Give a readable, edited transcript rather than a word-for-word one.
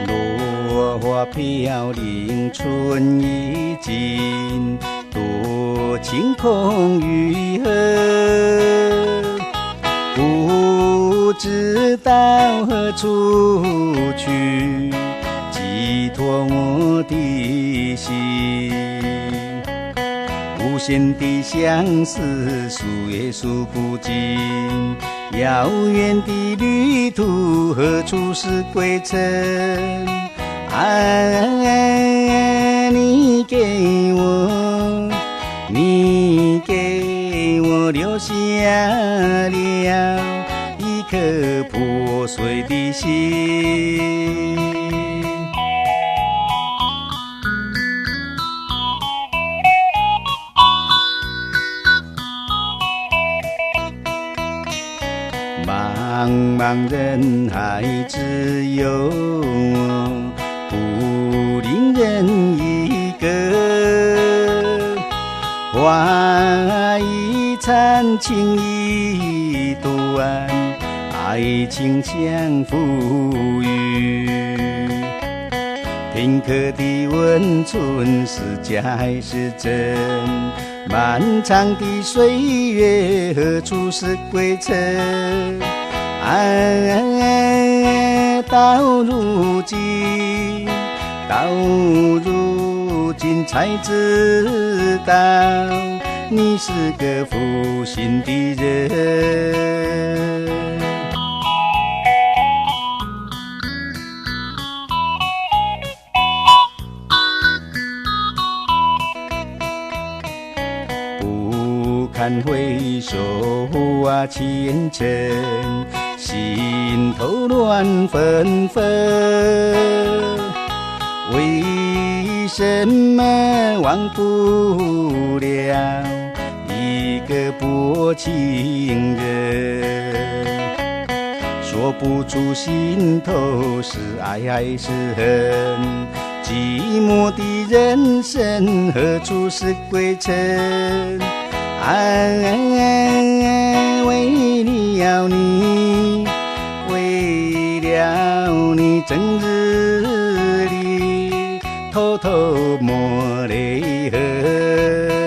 落花飘零，春已尽，多情空余何？不知道何处去，寄托我的心。无限的相思，数也数不尽。遥远的旅途，何处是归程？你给我留下了一颗破碎的心。茫茫人海，只有我孤零人一个。花一残，情已断，爱情像浮云。片刻的温存，是假还是真？漫长的岁月，何处是归程？到如今才知道，你是个负心的人。不堪回首啊前尘，心头乱纷纷。为什么忘不了一个薄情人？说不出心头是爱还是恨，寂寞的人生何处是归程？为了你，整日里偷偷抹泪痕。